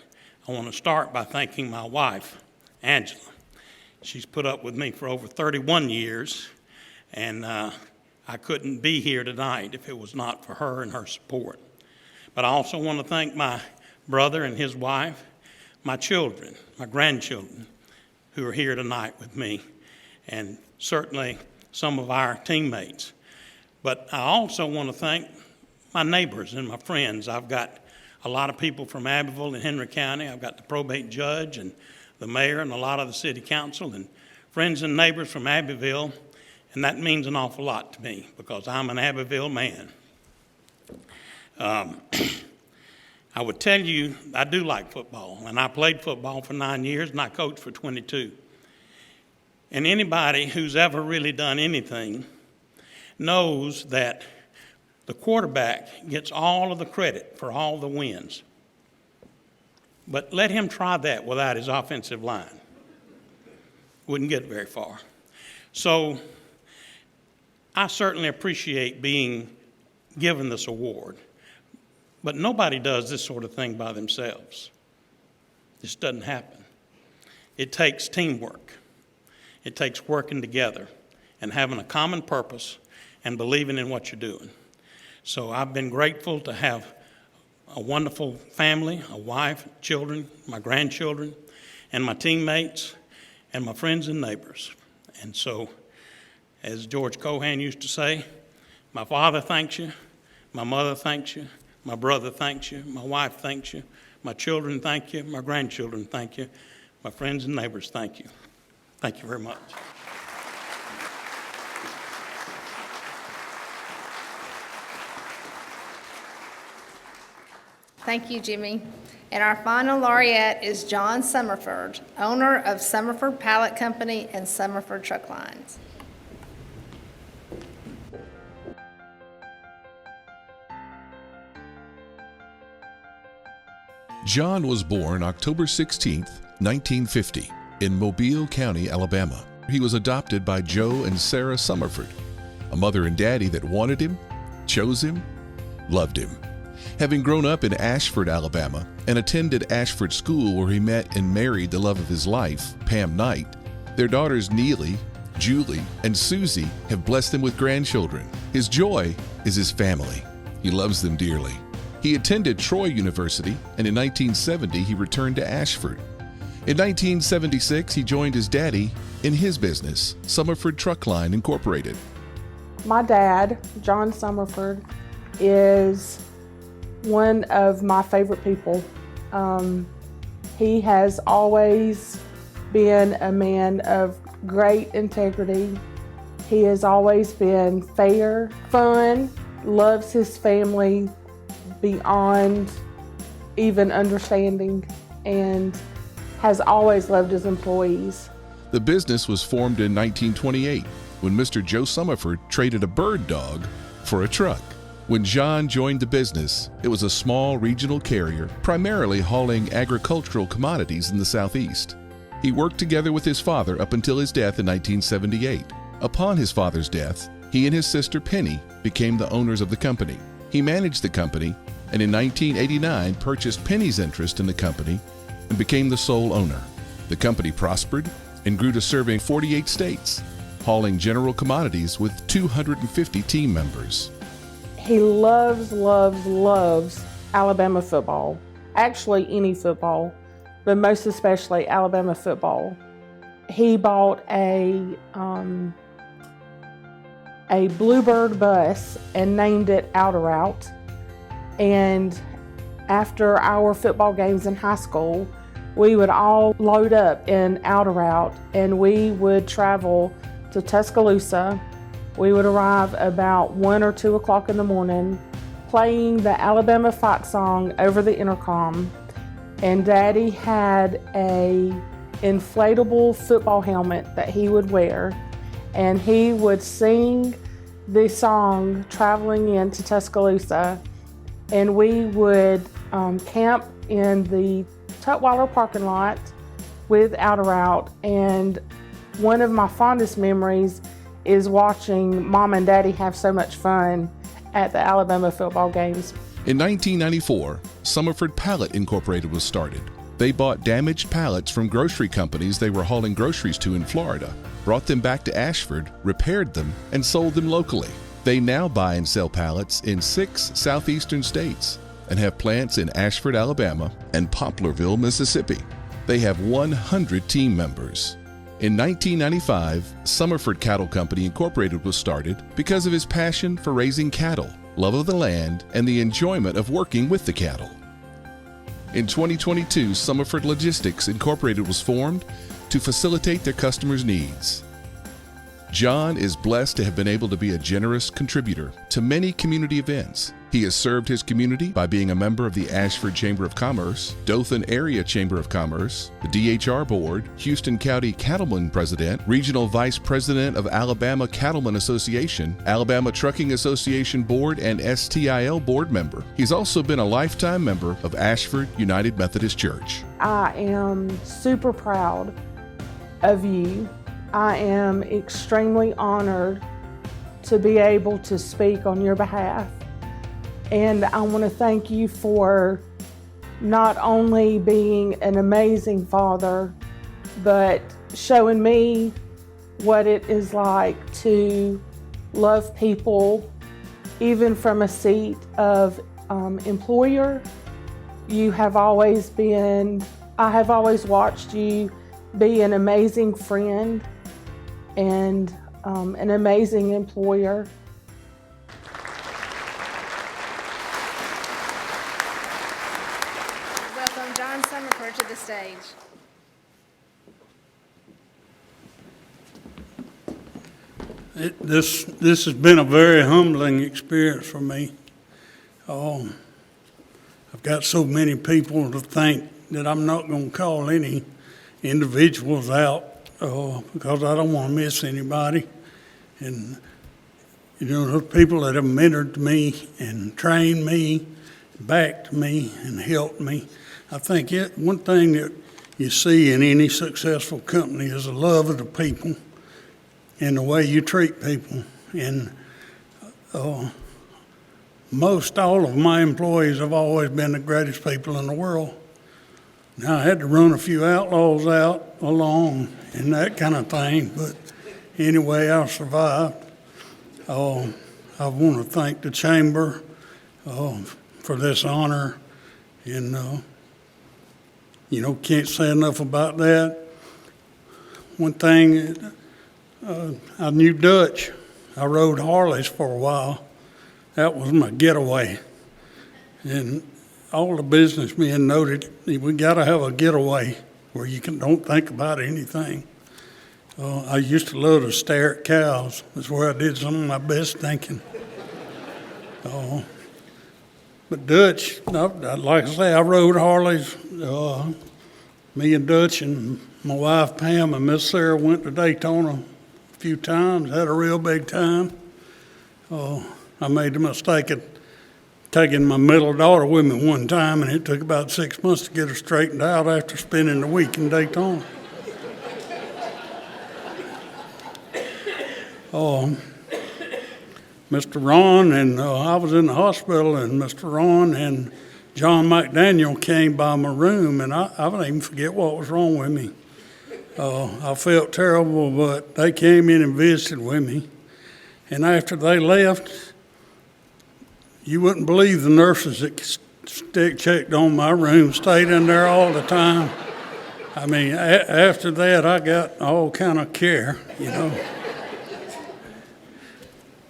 I want to start by thanking my wife, Angela. She's put up with me for over 31 years, and I couldn't be here tonight if it was not for her and her support. But I also want to thank my brother and his wife, my children, my grandchildren, who are here tonight with me, and certainly some of our teammates. But I also want to thank my neighbors and my friends. I've got a lot of people from Abbeville and Henry County. I've got the probate judge and the mayor and a lot of the city council and friends and neighbors from Abbeville, and that means an awful lot to me because I'm an Abbeville man. I would tell you I do like football, and I played football for 9 years, and I coached for 22. And anybody who's ever really done anything knows that the quarterback gets all of the credit for all the wins. But let him try that without his offensive line. Wouldn't get very far. So I certainly appreciate being given this award. But nobody does this sort of thing by themselves. This doesn't happen. It takes teamwork. It takes working together and having a common purpose and believing in what you're doing. So I've been grateful to have a wonderful family, a wife, children, my grandchildren, and my teammates, and my friends and neighbors. And so, as George Cohan used to say, my father thanks you, my mother thanks you, my brother thanks you, my wife thanks you, my children thank you, my grandchildren thank you, my friends and neighbors thank you. Thank you very much. Thank you, Jimmy. And our final laureate is John Summerford, owner of Summerford Pallet Company and Summerford Truck Lines. John was born October 16, 1950, in Mobile County, Alabama. He was adopted by Joe and Sarah Summerford, a mother and daddy that wanted him, chose him, loved him. Having grown up in Ashford, Alabama, and attended Ashford School where he met and married the love of his life, Pam Knight, their daughters Neely, Julie, and Susie have blessed him with grandchildren. His joy is his family. He loves them dearly. He attended Troy University, and in 1970 he returned to Ashford. In 1976, he joined his daddy in his business, Summerford Truck Line Incorporated. My dad, John Summerford, is one of my favorite people. He has always been a man of great integrity. He has always been fair, fun, loves his family beyond even understanding, and has always loved his employees. The business was formed in 1928 when Mr. Joe Summerford traded a bird dog for a truck. When John joined the business, it was a small regional carrier, primarily hauling agricultural commodities in the Southeast. He worked together with his father up until his death in 1978. Upon his father's death, he and his sister Penny became the owners of the company. He managed the company, and in 1989 purchased Penny's interest in the company and became the sole owner. The company prospered and grew to serving 48 states, hauling general commodities with 250 team members. He loves, loves, loves Alabama football. Actually, any football, but most especially Alabama football. He bought a Bluebird bus and named it Outer Route. And after our football games in high school, we would all load up in Outer Route and we would travel to Tuscaloosa. We would arrive about 1 or 2 o'clock in the morning, playing the Alabama fight song over the intercom. And Daddy had a inflatable football helmet that he would wear, and he would sing the song traveling into Tuscaloosa, and we would camp in the Tutwiler parking lot with Outer Route. And one of my fondest memories is watching Mom and Daddy have so much fun at the Alabama football games. In 1994, Summerford Pallet Incorporated was started. They bought damaged pallets from grocery companies they were hauling groceries to in Florida, brought them back to Ashford, repaired them, and sold them locally. They now buy and sell pallets in 6 southeastern states and have plants in Ashford, Alabama, and Poplarville, Mississippi. They have 100 team members. In 1995, Summerford Cattle Company Incorporated was started because of his passion for raising cattle, love of the land, and the enjoyment of working with the cattle. In 2022, Summerford Logistics Incorporated was formed to facilitate their customers' needs. John is blessed to have been able to be a generous contributor to many community events. He has served his community by being a member of the Ashford Chamber of Commerce, Dothan Area Chamber of Commerce, the DHR Board, Houston County Cattlemen President, Regional Vice President of Alabama Cattlemen Association, Alabama Trucking Association Board, and STIL Board member. He's also been a lifetime member of Ashford United Methodist Church. I am super proud of you. I am extremely honored to be able to speak on your behalf. And I want to thank you for not only being an amazing father, but showing me what it is like to love people, even from a seat of employer. I have always watched you be an amazing friend and an amazing employer. Welcome John Summerford to the stage. This has been a very humbling experience for me. I've got so many people to thank that I'm not going to call any individuals out because I don't want to miss anybody. And, those people that have mentored me and trained me, backed me, and helped me. I think one thing that you see in any successful company is the love of the people and the way you treat people. And most all of my employees have always been the greatest people in the world. Now, I had to run a few outlaws out along and that kind of thing, but anyway, I survived. I want to thank the Chamber for this honor. And, can't say enough about that. One thing, I knew Dutch. I rode Harleys for a while. That was my getaway. And all the businessmen noted we got to have a getaway where you don't think about anything. I used to love to stare at cows. That's where I did some of my best thinking. But Dutch, like I say, I rode Harleys. Me and Dutch and my wife Pam and Miss Sarah went to Daytona a few times, had a real big time. I made the mistake of taking my middle daughter with me one time, and it took about 6 months to get her straightened out after spending the week in Daytona. Mr. Ron, and I was in the hospital, and Mr. Ron and John McDaniel came by my room, and I don't even forget what was wrong with me. I felt terrible, but they came in and visited with me. And after they left, you wouldn't believe the nurses that checked on my room, stayed in there all the time. I mean, after that, I got all kind of care,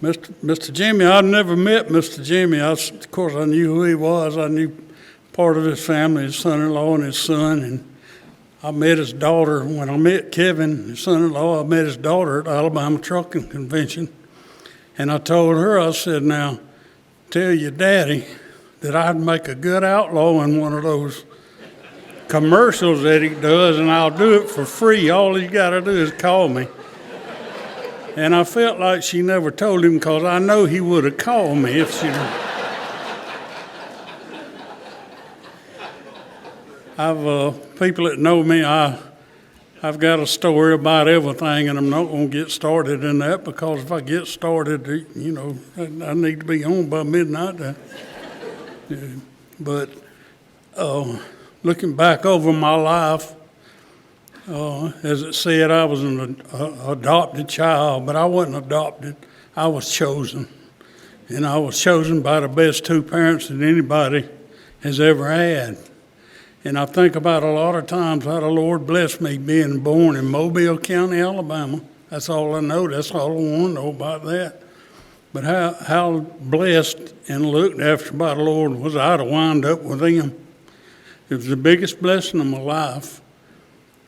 Mr. Jimmy, I'd never met Mr. Jimmy. Of course, I knew who he was. I knew part of his family, his son-in-law and his son. And I met his daughter. When I met Kevin, his son-in-law, I met his daughter at the Alabama Trucking Convention. And I told her, I said, now, tell your daddy that I'd make a good outlaw in one of those commercials that he does, and I'll do it for free. All he's got to do is call me. And I felt like she never told him, because I know he would have called me if she. People that know me, I've got a story about everything, and I'm not going to get started in that, because if I get started, I need to be home by midnight. But looking back over my life, as it said, I was an adopted child, but I wasn't adopted. I was chosen. And I was chosen by the best two parents that anybody has ever had. And I think about a lot of times how the Lord blessed me being born in Mobile County, Alabama. That's all I know. That's all I want to know about that. But how blessed and looked after by the Lord was I to wind up with him. It was the biggest blessing of my life.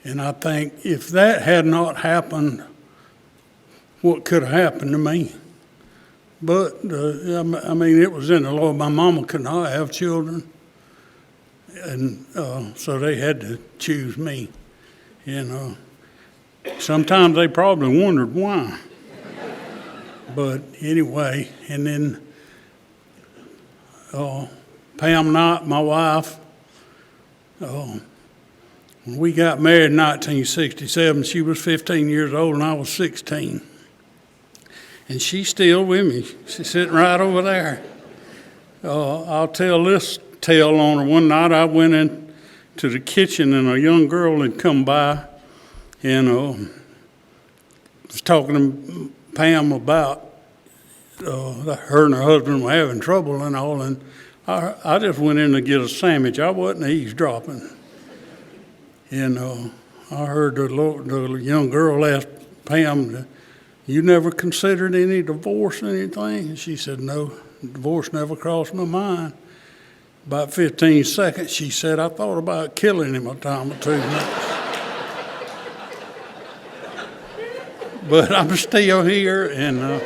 And I think if that had not happened, what could have happened to me? But, it was in the Lord. My mama could not have children. And so they had to choose me. And sometimes they probably wondered why. But anyway, and then Pam Knott, my wife, when we got married in 1967, she was 15 years old and I was 16. And she's still with me. She's sitting right over there. I'll tell this tale on her. One night I went into the kitchen and a young girl had come by and was talking to Pam about her and her husband were having trouble and all. And I just went in to get a sandwich. I wasn't eavesdropping. And I heard the young girl ask Pam, you never considered any divorce or anything? And she said, no, divorce never crossed my mind. About 15 seconds, she said, I thought about killing him a time or two. But I'm still here, and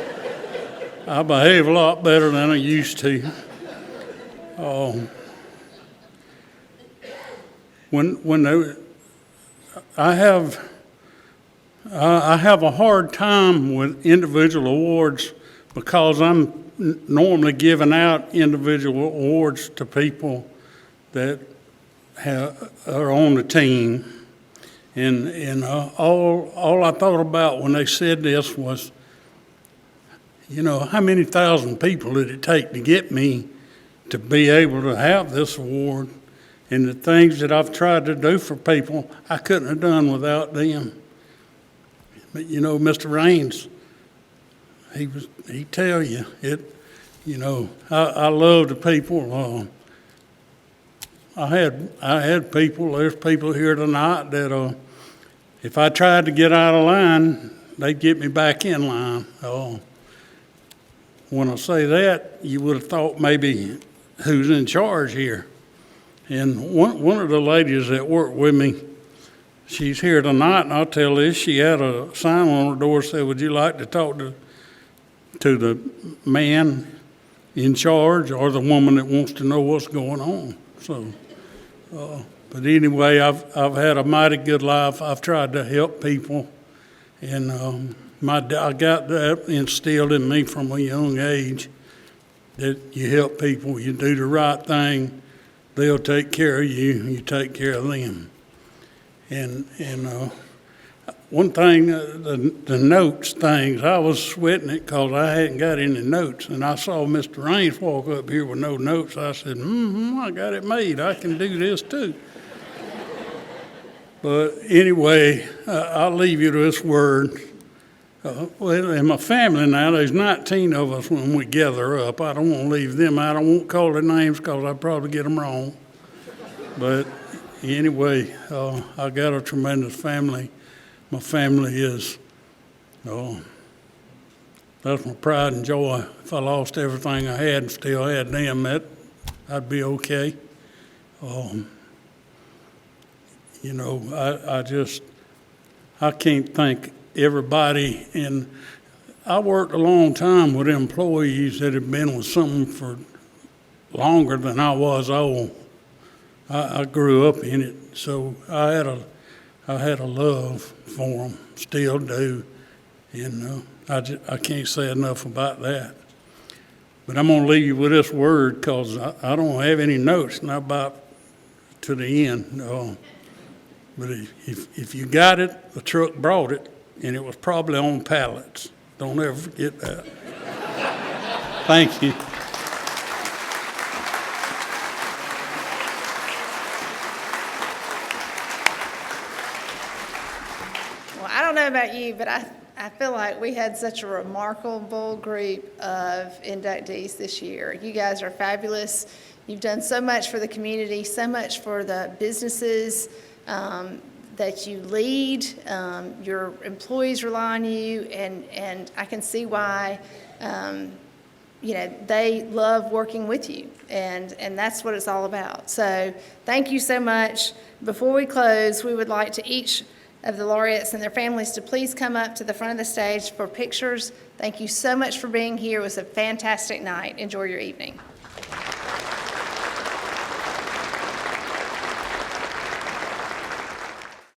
I behave a lot better than I used to. I have a hard time with individual awards because I'm normally giving out individual awards to people that are on the team. And all I thought about when they said this was, how many thousand people did it take to get me to be able to have this award? And the things that I've tried to do for people, I couldn't have done without them. But Mr. Raines, he'd tell you, You know, I love the people. I had people, there's people here tonight that if I tried to get out of line, they'd get me back in line. When I say that, you would have thought maybe who's in charge here. And one of the ladies that worked with me, she's here tonight, and I'll tell this, she had a sign on her door that said, would you like to talk to the man in charge or the woman that wants to know what's going on? So, but anyway, I've had a mighty good life. I've tried to help people, and I got that instilled in me from a young age, that you help people, you do the right thing, they'll take care of you, you take care of them. And one thing, the notes things, I was sweating it because I hadn't got any notes. And I saw Mr. Raines walk up here with no notes. I said, I got it made. I can do this too. But anyway, I'll leave you to this word. Well, in my family now, there's 19 of us when we gather up. I don't want to leave them out. I won't call their names because I'll probably get them wrong. But anyway, I got a tremendous family. My family is, that's my pride and joy. If I lost everything I had and still had them, I'd be okay. I can't thank everybody. And I worked a long time with employees that had been with something for longer than I was old. I grew up in it, so I had a love for them, still do, and I can't say enough about that. But I'm going to leave you with this word because I don't have any notes, not about to the end. But if you got it, the truck brought it, and it was probably on pallets. Don't ever forget that. Thank you. I don't know about you, but I feel like we had such a remarkable group of inductees this year. You guys are fabulous. You've done so much for the community, so much for the businesses that you lead. Your employees rely on you, and I can see why they love working with you, and that's what it's all about. So thank you so much. Before we close, we would like to each of the laureates and their families to please come up to the front of the stage for pictures. Thank you so much for being here. It was a fantastic night. Enjoy your evening.